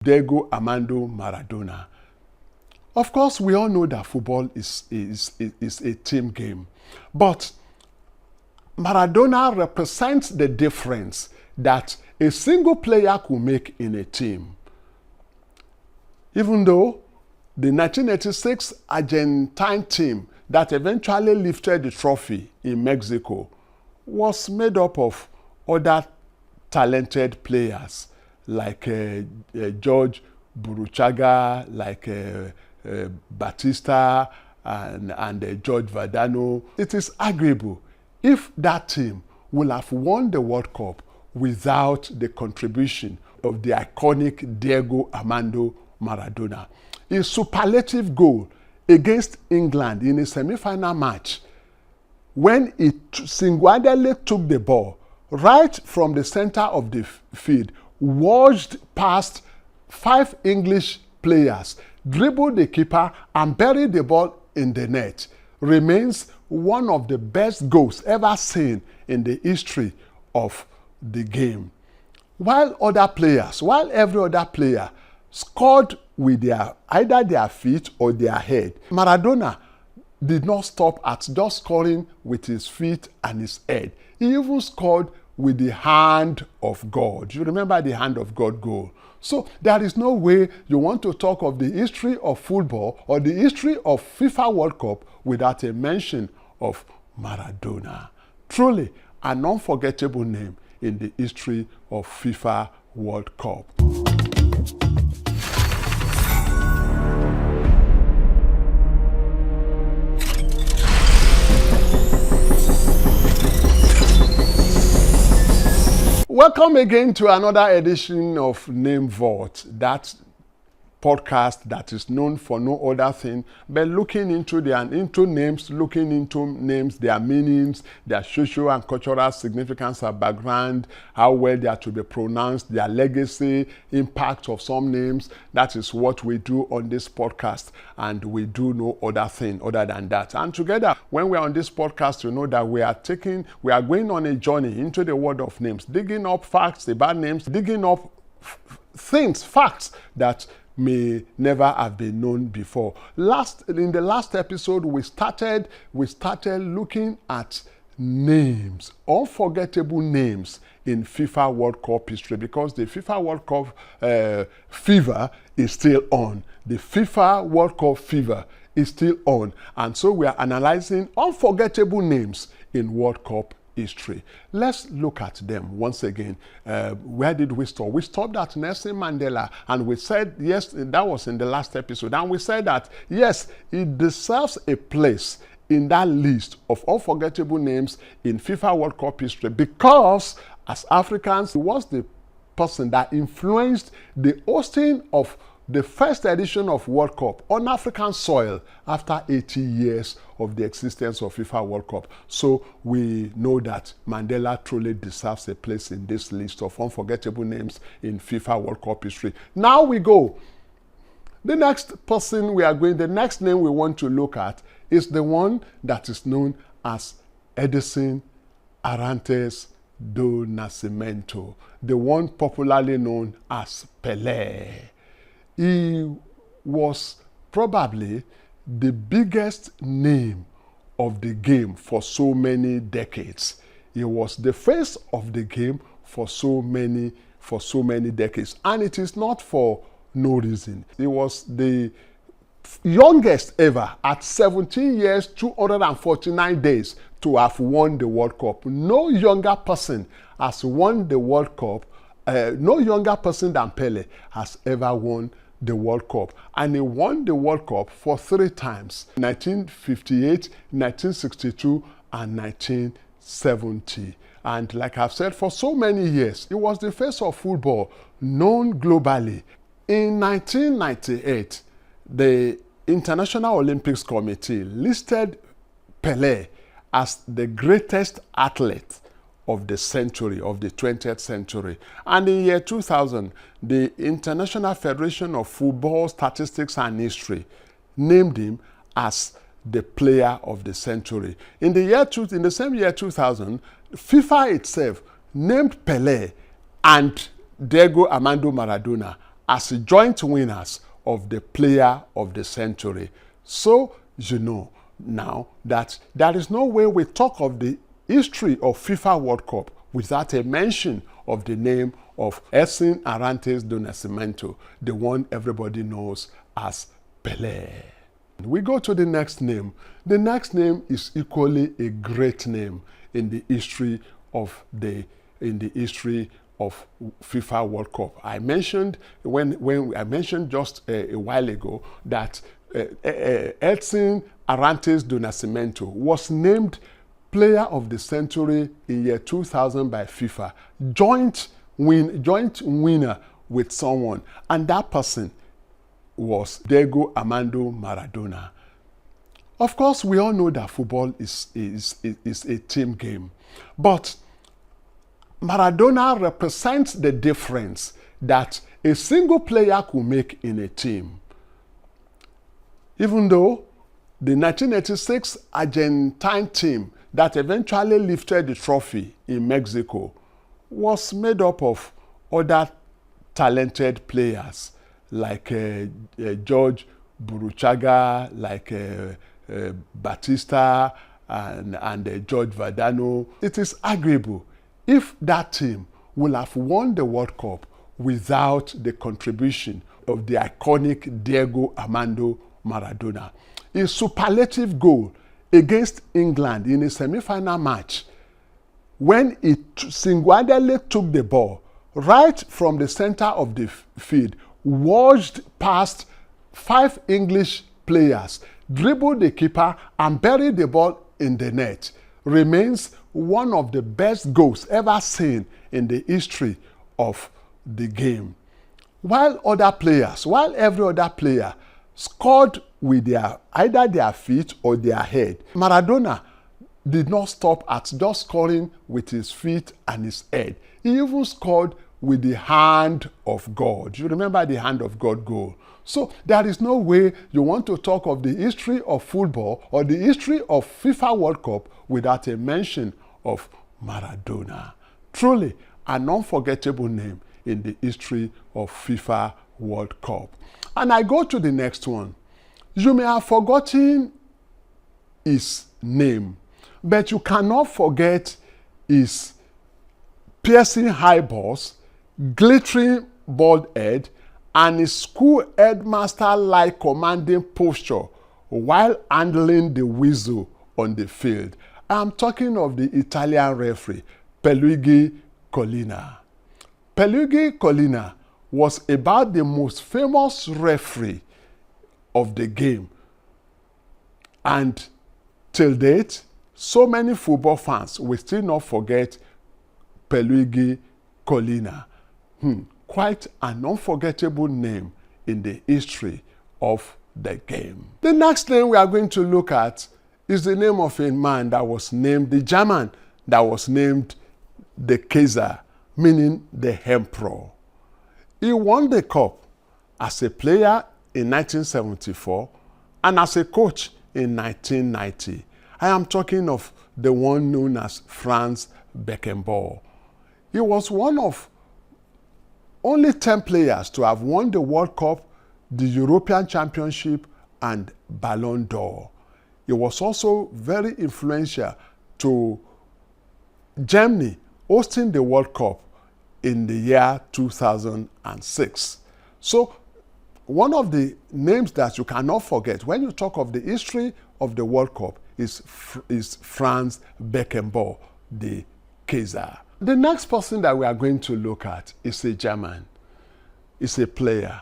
Diego Armando Maradona. Of course, we all know that football is a team game. But Maradona represents the difference that a single player could make in a team. Even though the 1986 Argentine team that eventually lifted the trophy in Mexico was made up of other talented players like George Buruchaga, like Batista, and George Vardano. It is arguable if that team will have won the World Cup without the contribution of the iconic Diego Armando Maradona. His superlative goal against England in a semi-final match, when he single-handedly took the ball right from the center of the field, washed past 5 English players, dribbled the keeper and buried the ball in the net, remains one of the best goals ever seen in the history of the game. While every other player scored with either their feet or their head, Maradona did not stop at just scoring with his feet and his head. He even scored with the hand of God. You remember the hand of God goal. So there is no way you want to talk of the history of football or the history of FIFA World Cup without a mention of Maradona. Truly an unforgettable name in the history of FIFA World Cup. Welcome again to another edition of Name Vault, that podcast that is known for no other thing but looking into names, their meanings, their social and cultural significance and background, how well they are to be pronounced, their legacy, impact of some names. That is what we do on this podcast, and we do no other thing other than that. And together, when we are on this podcast, you know that we are going on a journey into the world of names, digging up facts about names, digging up facts that may never have been known before. In the last episode, we started looking at names, unforgettable names in FIFA World Cup history, because the FIFA World Cup fever is still on. The FIFA World Cup fever is still on. And so we are analyzing unforgettable names in World Cup history. Let's look at them once again. Where did we stop? We stopped at Nelson Mandela, and we said, yes, that was in the last episode, and we said that, yes, he deserves a place in that list of unforgettable names in FIFA World Cup history, because as Africans, he was the person that influenced the hosting of the first edition of World Cup on African soil after 80 years of the existence of FIFA World Cup. So we know that Mandela truly deserves a place in this list of unforgettable names in FIFA World Cup history. Now we go. The next name we want to look at is the one that is known as Edson Arantes do Nascimento, the one popularly known as Pelé. He was probably the biggest name of the game for so many decades. He was the face of the game for so many decades. And it is not for no reason. He was the youngest ever at 17 years, 249 days to have won the World Cup. No younger person has won the World Cup. No younger person than Pelé has ever won the World Cup. And he won the World Cup for 3 times: 1958, 1962, and 1970. And like I've said, for so many years, he was the face of football, known globally. In 1998, the International Olympics Committee listed Pelé as the greatest athlete of the century, of the 20th century. And in year 2000, the International Federation of Football Statistics and History named him as the player of the century. In the same year 2000, FIFA itself named Pelé and Diego Armando Maradona as joint winners of the Player of the Century. So you know now that there is no way we talk of the history of FIFA World Cup without a mention of the name of Edson Arantes do Nascimento, the one everybody knows as Pelé. We go to the next name. The next name is equally a great name in the history of FIFA World Cup. I mentioned when I mentioned just a while ago that Edson Arantes do Nascimento was named Player of the Century in year 2000 by FIFA, joint winner with someone, and that person was Diego Armando Maradona. Of course, we all know that football is a team game, but Maradona represents the difference that a single player could make in a team. Even though the 1986 Argentine team that eventually lifted the trophy in Mexico was made up of other talented players like George Buruchaga, like Batista, and George Vardano. It is arguable if that team will have won the World Cup without the contribution of the iconic Diego Armando Maradona. His superlative goal against England in a semi-final match, when he single-handedly took the ball right from the center of the field, washed past 5 English players, dribbled the keeper and buried the ball in the net, remains one of the best goals ever seen in the history of the game. While every other player scored with either their feet or their head, Maradona did not stop at just scoring with his feet and his head. He even scored with the hand of God. You remember the hand of God goal. So there is no way you want to talk of the history of football or the history of FIFA World Cup without a mention of Maradona. Truly an unforgettable name in the history of FIFA World Cup. And I go to the next one. You may have forgotten his name, but you cannot forget his piercing eyeballs, glittering bald head, and his school headmaster-like commanding posture while handling the whistle on the field. I'm talking of the Italian referee, Pierluigi Collina. Pierluigi Collina was about the most famous referee of the game. And till date, so many football fans will still not forget Pierluigi Collina. Quite an unforgettable name in the history of the game. The next name we are going to look at is the name of a man that was named, the German that was named the Kaiser, meaning the Emperor. He won the cup as a player in 1974 and as a coach in 1990. I am talking of the one known as Franz Beckenbauer. He was one of only 10 players to have won the World Cup, the European Championship, and Ballon d'Or. He was also very influential to Germany hosting the World Cup in the year 2006. So one of the names that you cannot forget when you talk of the history of the World Cup is Franz Beckenbauer, the Kaiser. The next person that we are going to look at is a German. It's a player.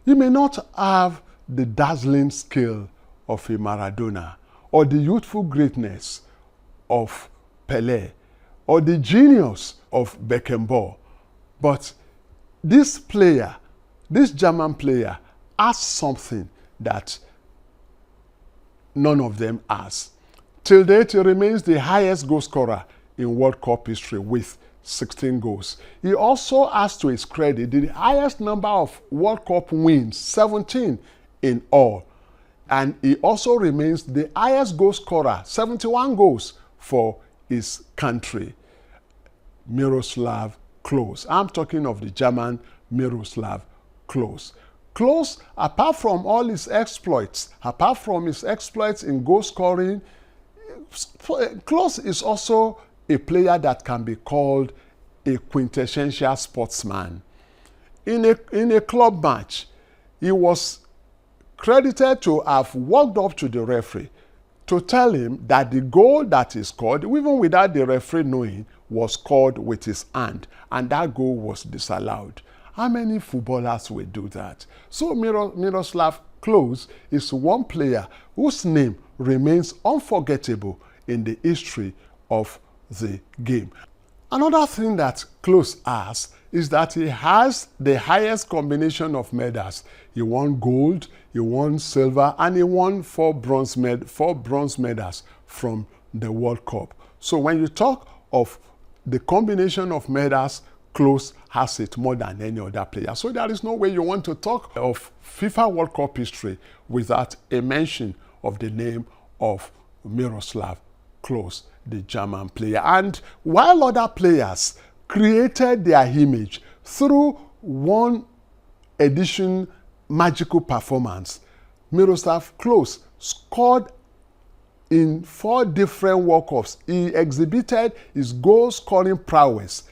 He may not have the dazzling skill of a Maradona or the youthful greatness of Pelé or the genius of Beckenbauer, but this player, this German player, has something that none of them has. Till date, he remains the highest goal scorer in World Cup history with 16 goals. He also has to his credit the highest number of World Cup wins, 17 in all. And he also remains the highest goal scorer, 71 goals for his country, Miroslav Klose. I'm talking of the German Miroslav Klose. Klose, apart from all his exploits, apart from his exploits in goal scoring, Klose is also a player that can be called a quintessential sportsman. In a club match, he was credited to have walked up to the referee to tell him that the goal that he scored, even without the referee knowing, was scored with his hand, and that goal was disallowed. How many footballers will do that? So Miroslav Klose is one player whose name remains unforgettable in the history of the game. Another thing that Klose has is that he has the highest combination of medals. He won gold, he won silver, and he won four bronze medals from the World Cup. So when you talk of the combination of medals, Klose has it more than any other player. So there is no way you want to talk of FIFA World Cup history without a mention of the name of Miroslav Klose, the German player. And while other players created their image through one edition magical performance, Miroslav Klose scored in 4 different World Cups. He exhibited his goal-scoring prowess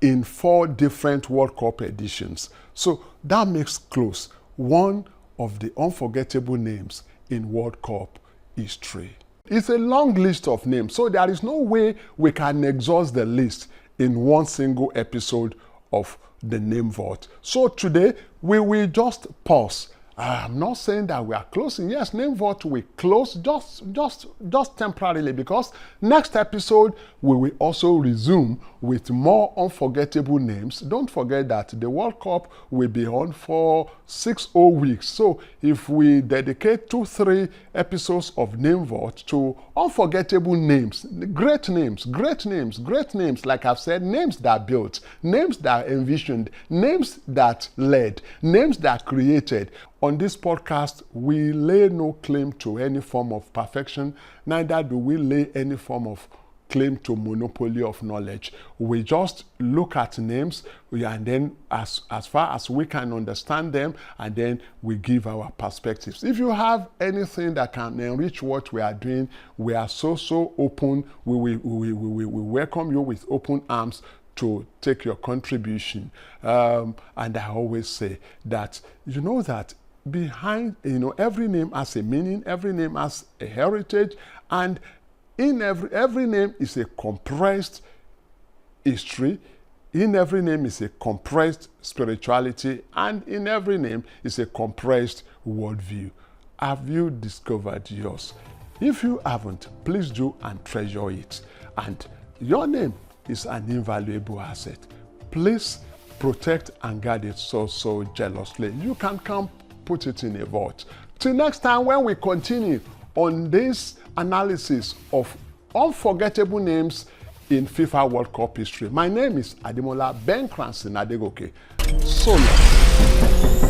in 4 different World Cup editions. So that makes Klose one of the unforgettable names in World Cup history. It's a long list of names, so there is no way we can exhaust the list in one single episode of the Name Vault. So today, we will just pause. I'm not saying that we are closing. Yes, Name Vault will close just temporarily, because next episode we will also resume with more unforgettable names. Don't forget that the World Cup will be on for 6 whole weeks. So if we dedicate 2-3 episodes of Name Vault to unforgettable names, great names, like I've said, names that built, names that envisioned, names that led, names that created. On this podcast, we lay no claim to any form of perfection, neither do we lay any form of claim to monopoly of knowledge. We just look at names, and then as far as we can understand them, and then we give our perspectives. If you have anything that can enrich what we are doing, we are so open. We welcome you with open arms to take your contribution. And I always say that, you know, that behind, every name has a meaning, every name has a heritage, and in every name is a compressed history, in every name is a compressed spirituality, and in every name is a compressed worldview. Have you discovered yours? If you haven't, please do and treasure it. And your name is an invaluable asset. Please protect and guard it so jealously. You can come put it in a vault. Till next time, when we continue on this analysis of unforgettable names in FIFA World Cup history. My name is Ademola Ben Cranston Adegoke. So long.